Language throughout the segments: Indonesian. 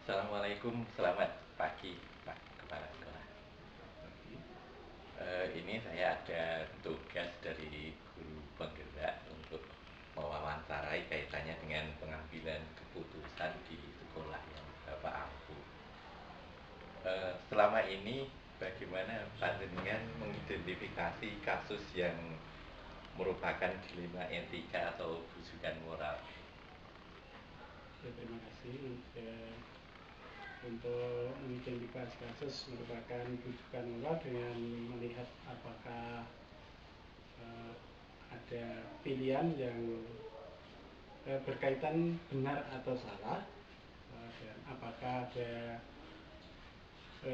Assalamualaikum, selamat pagi Pak Kepala Sekolah. Ini saya ada tugas dari guru penggerak untuk mewawancarai kaitannya dengan pengambilan keputusan di sekolah yang Bapak ampu. Selama ini bagaimana panjenengan mengidentifikasi kasus yang merupakan dilema etika atau bujukan moral? Terima kasih. Untuk mengidentifikasi kasus merupakan rujukan moral dengan melihat apakah ada pilihan yang berkaitan benar atau salah, dan apakah ada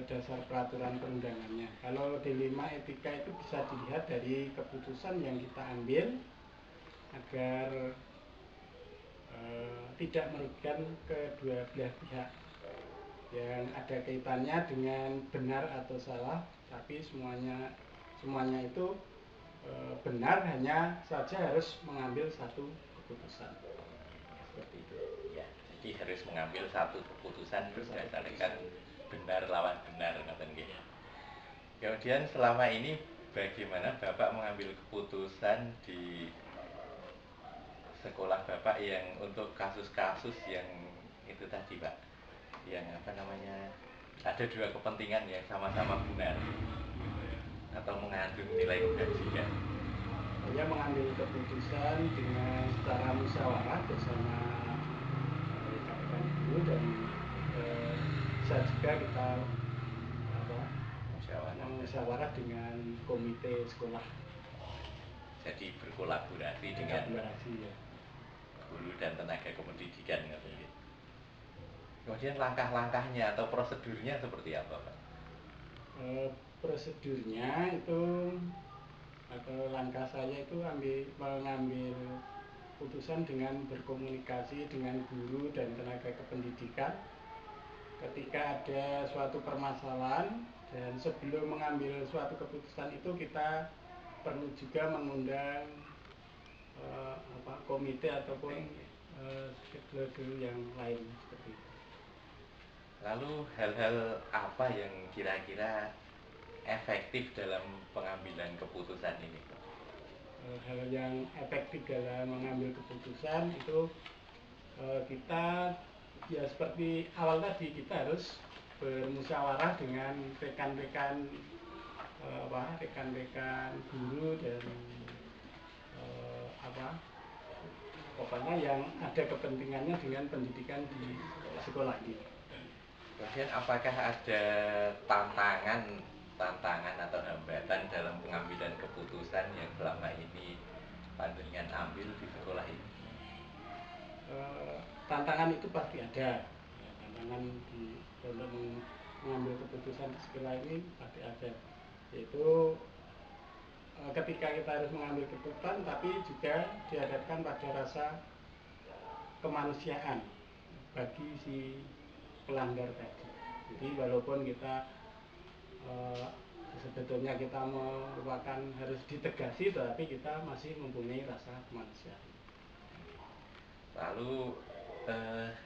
dasar peraturan perundangannya. Kalau dilema etika itu bisa dilihat dari keputusan yang kita ambil agar tidak merugikan kedua belah pihak, yang ada kaitannya dengan benar atau salah, tapi semuanya itu benar, hanya saja harus mengambil satu keputusan. Seperti itu. Ya, jadi harus mengambil satu keputusan berdasarkan benar lawan benar, Ya. Kemudian selama ini bagaimana Bapak mengambil keputusan di sekolah Bapak yang untuk kasus-kasus yang itu tadi Pak, yang ada dua kepentingan yang sama-sama benar atau mengandung nilai kebajikan. Saya mengambil keputusan dengan secara musyawarah bersama rekan-rekan guru, dan bisa juga kita musyawarah dengan komite sekolah. Jadi berkolaborasi dengan guru dan tenaga kependidikan. Kemudian langkah-langkahnya atau prosedurnya seperti apa Pak? Prosedurnya itu, atau langkah saya itu mengambil putusan dengan berkomunikasi dengan guru dan tenaga kependidikan ketika ada suatu permasalahan. Dan sebelum mengambil suatu keputusan itu kita perlu juga mengundang komite ataupun stakeholder yang lain, seperti itu. Lalu hal-hal apa yang kira-kira efektif dalam pengambilan keputusan ini? Hal yang efektif dalam mengambil keputusan itu, kita ya seperti awal tadi, kita harus bermusyawarah dengan rekan-rekan guru dan pokoknya yang ada kepentingannya dengan pendidikan di sekolah ini. Kemudian apakah ada tantangan atau hambatan dalam pengambilan keputusan yang selama ini panjenengan ambil di sekolah ini? Tantangan itu pasti ada. Tantangan untuk mengambil keputusan di sekolah ini pasti ada, yaitu ketika kita harus mengambil keputusan tapi juga dihadapkan pada rasa kemanusiaan bagi si pelanggar tadi. Jadi walaupun kita sebetulnya kita merupakan harus ditegasi, tetapi kita masih mempunyai rasa kemanusiaan. Lalu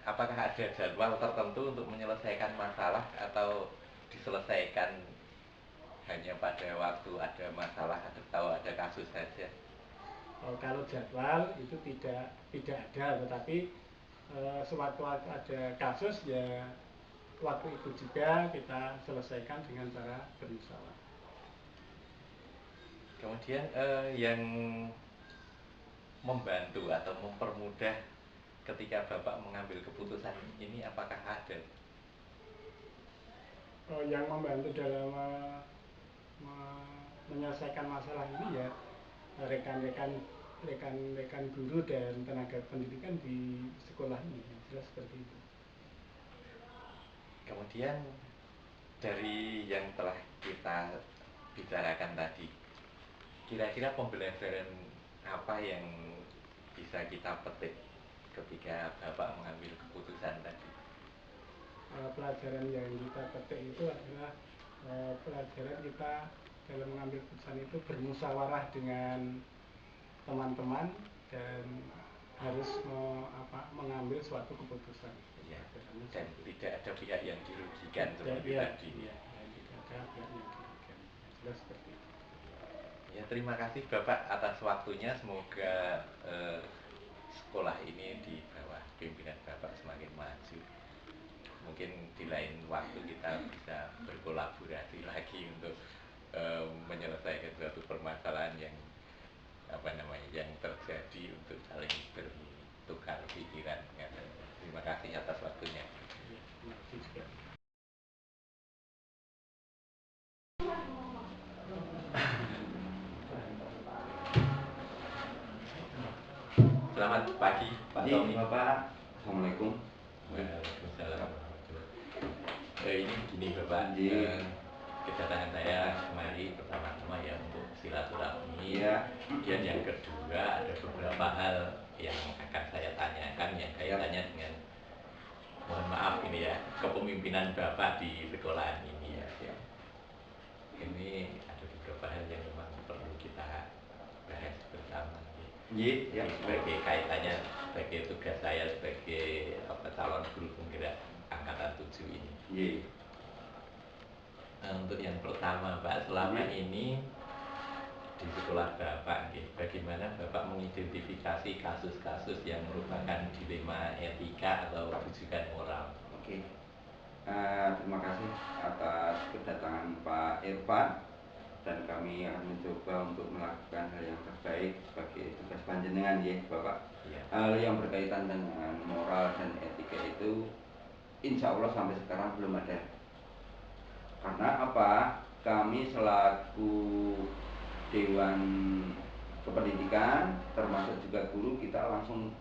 apakah ada jadwal tertentu untuk menyelesaikan masalah atau diselesaikan hanya pada waktu ada masalah atau ada kasus saja? Kalau jadwal itu tidak ada, tetapi sewaktu-waktu ada kasus ya waktu itu juga kita selesaikan dengan cara bermusyawarah. Kemudian yang membantu atau mempermudah ketika Bapak mengambil keputusan ini apakah ada? Yang membantu dalam menyelesaikan masalah ini ya rekan-rekan guru dan tenaga pendidikan di sekolah ini, jelas seperti itu. Kemudian dari yang telah kita bicarakan tadi, kira-kira pembelajaran apa yang bisa kita petik ketika Bapak mengambil keputusan tadi? Pelajaran yang kita petik itu adalah pelajaran kita dalam mengambil keputusan itu bermusyawarah dengan teman-teman, dan harus mengambil suatu keputusan. Ya, dan tidak ada pihak yang dirugikan seperti ya, tadi. Ya, tidak ada pihak yang dirugikan. Jelas seperti itu. Ya, terima kasih Bapak atas waktunya. Semoga sekolah ini di bawah pimpinan Bapak semakin maju. Mungkin di lain waktu kita bisa berkolaborasi lagi untuk menyelesaikan suatu permasalahan yang yang terjadi, untuk saling bertukar pikiran. Terima kasih atas waktunya. Ya, terima kasih juga. Selamat pagi Pak Tommy. Bapak, Assalamualaikum. Waalaikumsalam. Ini begini Bapak, kedatangan saya kemari pertama-tama ya untuk silaturahmi. Ya. Kemudian yang kedua ada beberapa hal yang akan saya tanyakan yang kaitannya dengan, mohon maaf ini ya, kepemimpinan Bapak di sekolahan ini ya. Ini ada beberapa hal yang memang perlu kita bahas bersama. Ya. Sebagai kaitannya, sebagai tugas saya sebagai calon guru penggerak angkatan 7 ini. Untuk yang pertama Pak, selama ini di sekolah Bapak, bagaimana Bapak mengidentifikasi kasus-kasus yang merupakan dilema etika atau rujukan moral? Oke. Terima kasih atas kedatangan Pak Irfan, dan kami akan mencoba untuk melakukan hal yang terbaik sebagai tugas panjenengan ya Bapak. Ya. Hal yang berkaitan dengan moral dan etika itu insya Allah sampai sekarang belum ada. Karena apa? Kami selaku Dewan Kependidikan termasuk juga guru, kita langsung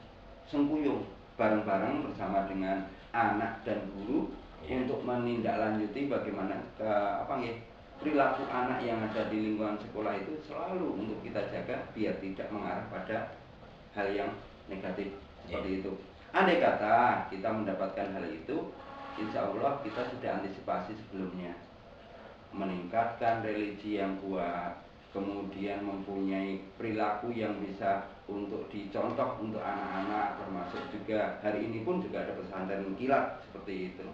sengkuyung bareng-bareng bersama dengan anak dan guru untuk menindaklanjuti bagaimana perilaku anak yang ada di lingkungan sekolah itu selalu untuk kita jaga biar tidak mengarah pada hal yang negatif seperti itu. Andai kata kita mendapatkan hal itu, insya Allah kita sudah antisipasi sebelumnya, meningkatkan religi yang kuat, kemudian mempunyai perilaku yang bisa untuk dicontoh untuk anak-anak, termasuk juga hari ini pun juga ada pesantren kilat seperti itu.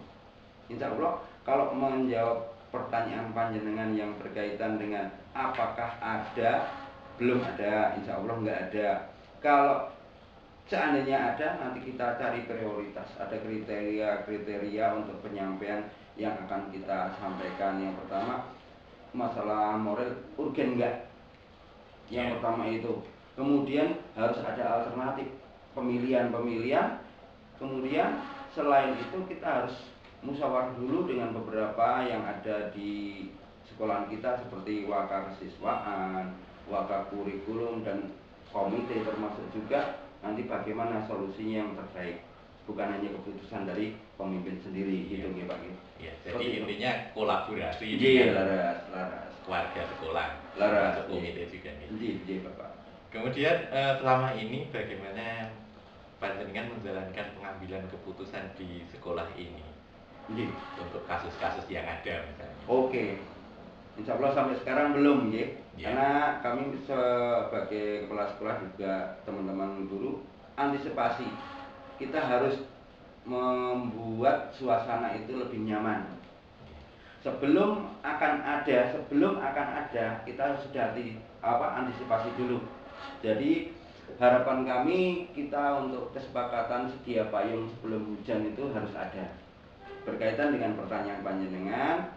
Insya Allah kalau menjawab pertanyaan panjenengan yang berkaitan dengan apakah ada, belum ada, insya Allah nggak ada. Kalau seandainya ada, nanti kita cari prioritas, ada kriteria untuk penyampaian yang akan kita sampaikan. Yang pertama, masalah moral urgen enggak? Yang pertama itu. Kemudian harus ada alternatif pemilihan. Kemudian selain itu kita harus musyawarah dulu dengan beberapa yang ada di sekolahan kita seperti waka kesiswaan, waka kurikulum, dan komite, termasuk juga nanti bagaimana solusinya yang terbaik. Bukan hanya keputusan dari pemimpin sendiri gitu ya Pak. Ya, jadi intinya kolaborasi laras warga sekolah, laras komite juga nih. Iya Bapak. Kemudian selama ini bagaimana panjenengan menjalankan pengambilan keputusan di sekolah ini untuk kasus-kasus yang ada misalnya? Oke. Insya Allah sampai sekarang belum ya. Karena kami sebagai kepala sekolah juga teman-teman guru antisipasi, kita harus membuat suasana itu lebih nyaman. Sebelum akan ada kita harus sudah antisipasi dulu. Jadi harapan kami kita untuk kesepakatan sedia payung sebelum hujan itu harus ada. Berkaitan dengan pertanyaan panjenengan,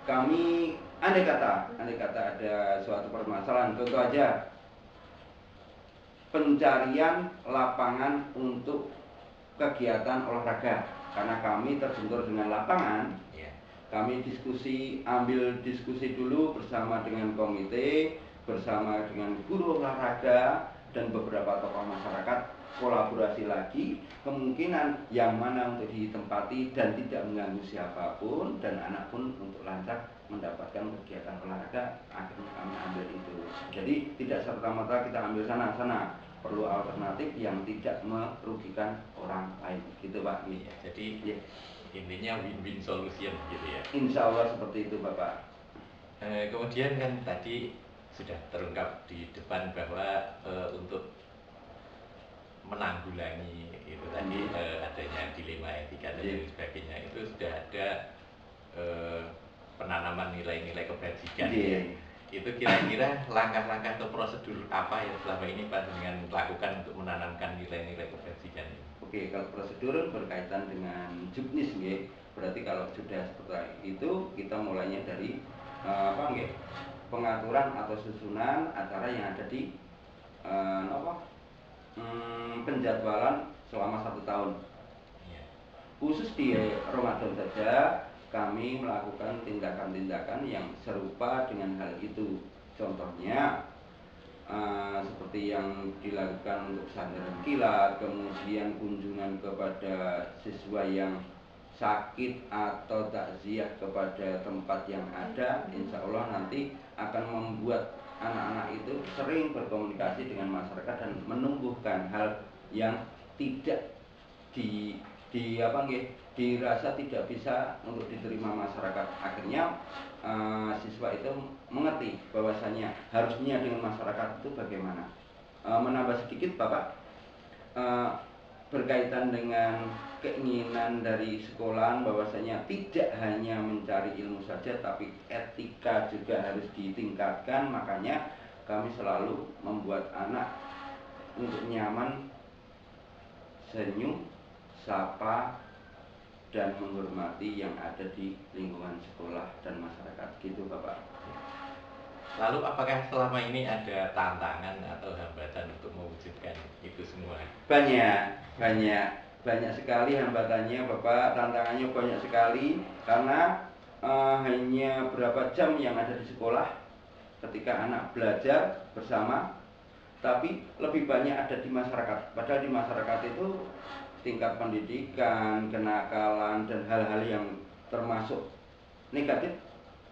kami andai kata ada suatu permasalahan, contoh aja pencarian lapangan untuk kegiatan olahraga, karena kami terbentur dengan lapangan, kami ambil diskusi dulu bersama dengan komite, bersama dengan guru olahraga dan beberapa tokoh masyarakat, kolaborasi lagi kemungkinan yang mana untuk ditempati dan tidak mengganggu siapapun, dan anak pun untuk lancar mendapatkan kegiatan olahraga. Akhirnya kami ambil itu. Jadi tidak serta-merta kita ambil sana, perlu alternatif yang tidak merugikan orang lain gitu Pak. Jadi intinya win-win solution gitu ya. Insya Allah seperti itu Bapak. Kemudian kan tadi sudah terungkap di depan bahwa untuk menanggulangi itu tadi adanya dilema etika dan lain sebagainya, itu sudah ada penanaman nilai-nilai kebajikan. Itu kira-kira langkah-langkah atau prosedur apa yang selama ini Pak dengan lakukan untuk menanamkan nilai-nilai kebajikan? Oke, kalau prosedur berkaitan dengan juknis, berarti kalau sudah seperti itu kita mulainya dari pengaturan atau susunan acara yang ada di penjadwalan selama 1 tahun. Khusus di Ramadan saja kami melakukan tindakan-tindakan yang serupa dengan hal itu. Contohnya seperti yang dilakukan untuk sandaran kilat, kemudian kunjungan kepada siswa yang sakit atau takziah kepada tempat yang ada. Insya Allah nanti akan membuat anak-anak itu sering berkomunikasi dengan masyarakat dan menumbuhkan hal yang tidak dirasa tidak bisa untuk diterima masyarakat. Akhirnya siswa itu mengerti bahwasanya harusnya dengan masyarakat itu bagaimana. Menambah sedikit Bapak, berkaitan dengan keinginan dari sekolahan bahwasanya tidak hanya mencari ilmu saja tapi etika juga harus ditingkatkan. Makanya kami selalu membuat anak untuk nyaman, senyum, sapa, dan menghormati yang ada di lingkungan sekolah dan masyarakat, gitu Bapak. Lalu apakah selama ini ada tantangan atau hambatan untuk mewujudkan itu semua? Banyak sekali hambatannya Bapak, tantangannya banyak sekali karena hanya berapa jam yang ada di sekolah ketika anak belajar bersama, tapi lebih banyak ada di masyarakat. Padahal di masyarakat itu tingkat pendidikan, kenakalan, dan hal-hal yang termasuk negatif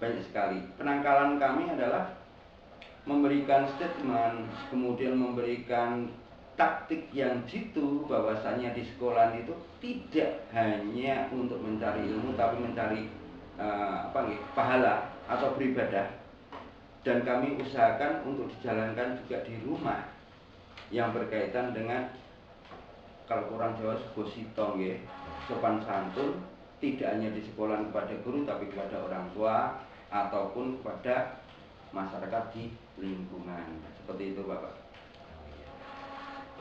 banyak sekali. Penangkalan kami adalah memberikan statement, kemudian memberikan taktik yang jitu bahwasanya di sekolah itu tidak hanya untuk mencari ilmu tapi mencari pahala atau beribadah. Dan kami usahakan untuk dijalankan juga di rumah yang berkaitan dengan, kalau orang Jawa gositong, sopan santun, tidak hanya di sekolah kepada guru tapi kepada orang tua ataupun kepada masyarakat di lingkungan. Seperti itu Bapak.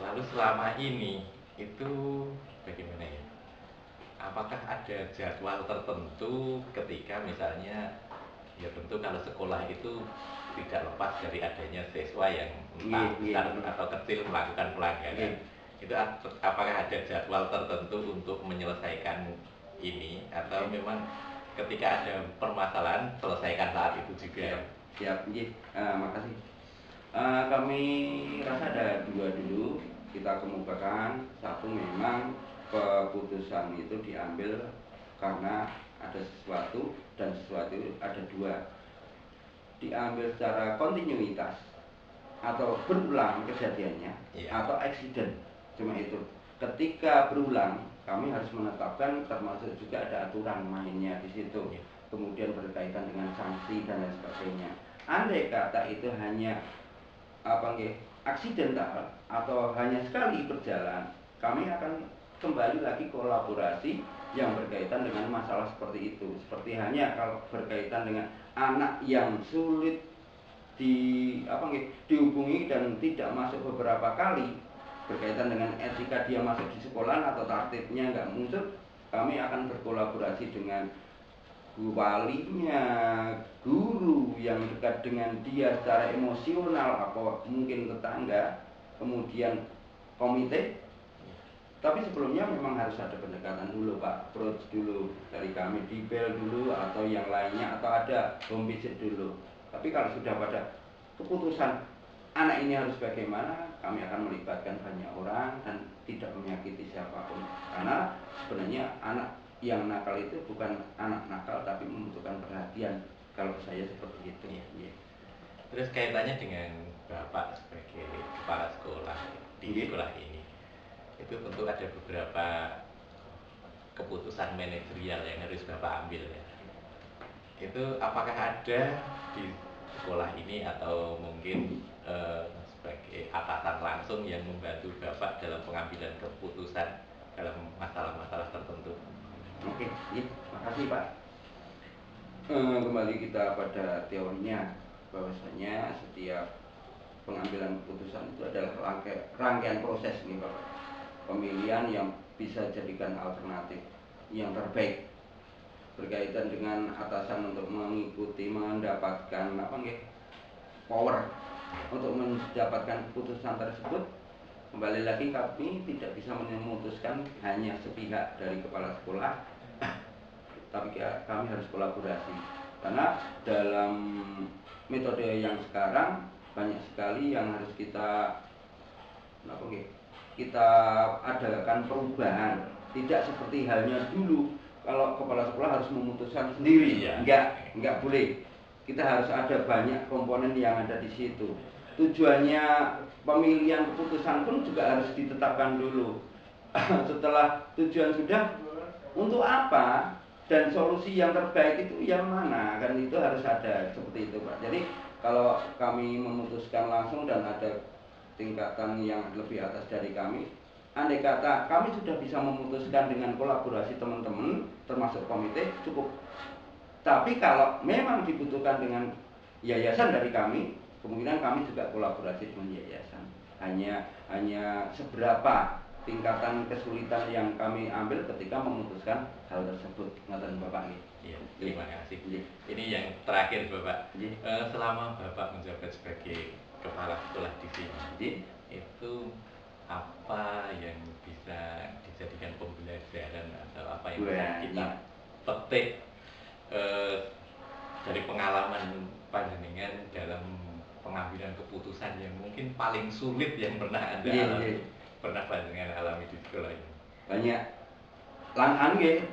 Lalu selama ini itu bagaimana ya? Apakah ada jadwal tertentu ketika misalnya, ya tentu kalau sekolah itu tidak lepas dari adanya siswa yang entah besar atau kecil melakukan pelanggaran. Itu apakah ada jadwal tertentu untuk menyelesaikan ini atau memang ketika ada permasalahan selesaikan saat itu juga? Siap, makasih. Kami rasa ada 2 dulu kita kemukakan. Satu, memang keputusan itu diambil karena ada sesuatu, dan sesuatu ada 2. Diambil secara kontinuitas atau berulang kejadiannya, atau accident. Cuma itu. Ketika berulang, kami harus menetapkan, termasuk juga ada aturan mainnya di situ. Kemudian berkaitan dengan sanksi dan lain sebagainya. Andai kata itu hanya aksidental atau hanya sekali berjalan, kami akan kembali lagi kolaborasi yang berkaitan dengan masalah seperti itu. Seperti hanya kalau berkaitan dengan anak yang sulit dihubungi dan tidak masuk beberapa kali, berkaitan dengan etika dia masuk di sekolah atau tertibnya nggak muncul, kami akan berkolaborasi dengan walinya, guru yang dekat dengan dia secara emosional, atau mungkin tetangga, kemudian komite. Tapi sebelumnya memang harus ada pendekatan dulu Pak, approach dulu dari kami, dibel dulu atau yang lainnya, atau ada home visit dulu. Tapi kalau sudah pada keputusan anak ini harus bagaimana, kami akan melibatkan banyak orang dan tidak menyakiti siapapun. Karena sebenarnya anak yang nakal itu bukan anak nakal tapi membutuhkan perhatian. Kalau saya seperti itu. Terus kaitannya dengan Bapak sebagai kepala sekolah di sekolah ini, itu tentu ada beberapa keputusan manajerial yang harus Bapak ambil ya. Itu apakah ada di sekolah ini atau mungkin sebagai atasan langsung langsung yang membantu Bapak dalam pengambilan keputusan dalam masalah-masalah tertentu. Oke, ya, makasih Pak. Kembali kita pada teorinya, bahwasanya setiap pengambilan keputusan itu adalah rangkaian proses nih Bapak. Pemilihan yang bisa jadikan alternatif yang terbaik berkaitan dengan atasan untuk mengikuti mendapatkan power untuk mendapatkan keputusan tersebut. Kembali lagi kami tidak bisa memutuskan hanya sepihak dari kepala sekolah, tapi kami harus kolaborasi karena dalam metode yang sekarang banyak sekali yang harus kita adakan perubahan. Tidak seperti halnya dulu kalau kepala sekolah harus memutuskan sendiri. Enggak boleh. Kita harus ada banyak komponen yang ada di situ. Tujuannya pemilihan keputusan pun juga harus ditetapkan dulu. Setelah tujuan sudah, untuk apa dan solusi yang terbaik itu yang mana, kan itu harus ada seperti itu Pak. Jadi kalau kami memutuskan langsung dan ada tingkatan yang lebih atas dari kami, andai kata kami sudah bisa memutuskan dengan kolaborasi teman-teman termasuk komite, cukup. Tapi kalau memang dibutuhkan dengan yayasan dari kami, kemungkinan kami juga kolaborasi dengan yayasan. Hanya seberapa tingkatan kesulitan yang kami ambil ketika memutuskan hal tersebut. Ngaten Bapak nih. Iya, terima kasih. Ini yang terakhir Bapak. Selama Bapak menjabat sebagai kepala sekolah di sini, itu apa yang bisa dijadikan pembelajaran atau apa yang bisa kita petik dari pengalaman panjenengan dalam pengambilan keputusan yang mungkin paling sulit yang pernah Anda alami, pernah panjenengan alami di sekolah ini? Banyak.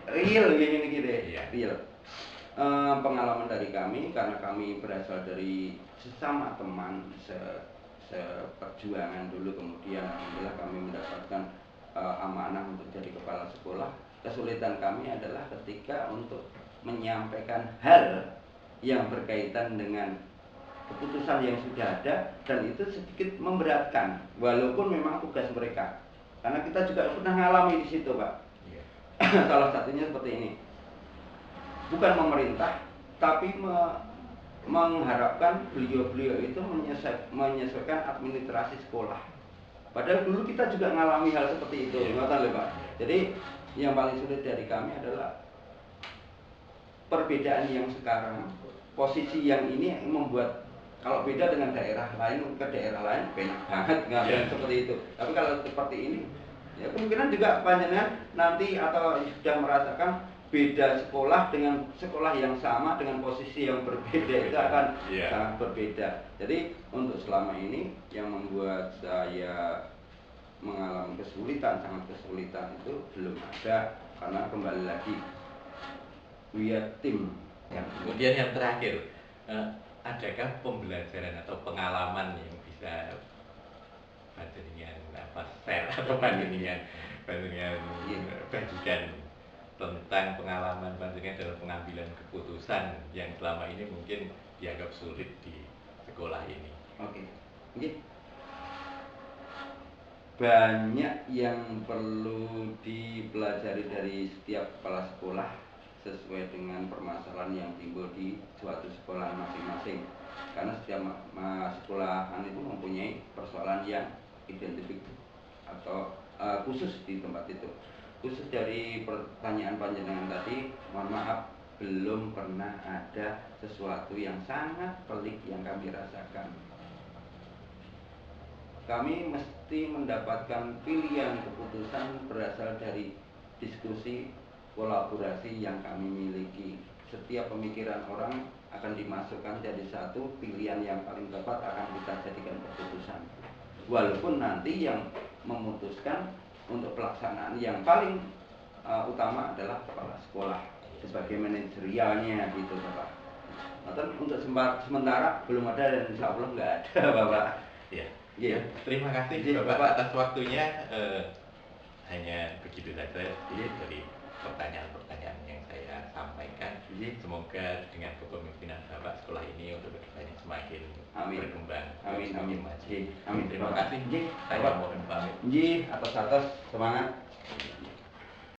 Real gini real. Pengalaman dari kami karena kami berasal dari sesama teman seperjuangan dulu, kemudian alhamdulillah kami mendapatkan amanah untuk jadi kepala sekolah. Kesulitan kami adalah ketika untuk menyampaikan hal yang berkaitan dengan keputusan yang sudah ada, dan itu sedikit memberatkan walaupun memang tugas mereka, karena kita juga pernah mengalami di situ Pak. Salah satunya seperti ini, bukan memerintah tapi mengharapkan beliau-beliau itu menyesuaikan administrasi sekolah. Padahal dulu kita juga mengalami hal seperti itu, Pak. Jadi yang paling sulit dari kami adalah perbedaan yang sekarang, posisi yang ini membuat kalau beda dengan daerah lain ke daerah lain benar banget nggak seperti itu. Tapi kalau seperti ini, ya kemungkinan juga panjenengan nanti atau sudah merasakan beda sekolah dengan sekolah yang sama dengan posisi yang berbeda itu akan sangat berbeda. Jadi untuk selama ini yang membuat saya mengalami sangat kesulitan itu belum ada, karena kembali lagi we are team. Kemudian yang terakhir, adakah pembelajaran atau pengalaman yang bisa panjenengan share atau panjenengan bagikan tentang pengalaman panjenengan dalam pengambilan keputusan yang selama ini mungkin dianggap sulit di sekolah ini? Oke. Banyak yang perlu dipelajari dari setiap kepala sekolah sesuai dengan permasalahan yang timbul di suatu sekolah masing-masing. Karena setiap sekolahan itu mempunyai persoalan yang identik atau khusus di tempat itu. Khusus dari pertanyaan panjenengan tadi, mohon maaf, belum pernah ada sesuatu yang sangat pelik yang kami rasakan. Kami mesti mendapatkan pilihan keputusan berasal dari diskusi kolaborasi yang kami miliki. Setiap pemikiran orang akan dimasukkan jadi satu, pilihan yang paling tepat akan kita jadikan keputusan. Walaupun nanti yang memutuskan untuk pelaksanaan yang paling utama adalah kepala sekolah sebagai manajerialnya gitu Bapak. Untuk sementara belum ada dan insya Allah nggak ada Bapak. Ya, terima kasih Bapak atas waktunya. Hanya begitu saja dari pertanyaan-pertanyaan yang saya sampaikan. Nggih. Semoga dengan kepemimpinan Bapak sekolah ini untuk kedepannya semakin Amin. berkembang, Amin, semakin amin. maju. Nggih, amin. Terima Bapak. kasih. Nggih, Saya Bapak. mohon pamit. Nggih, atas semangat.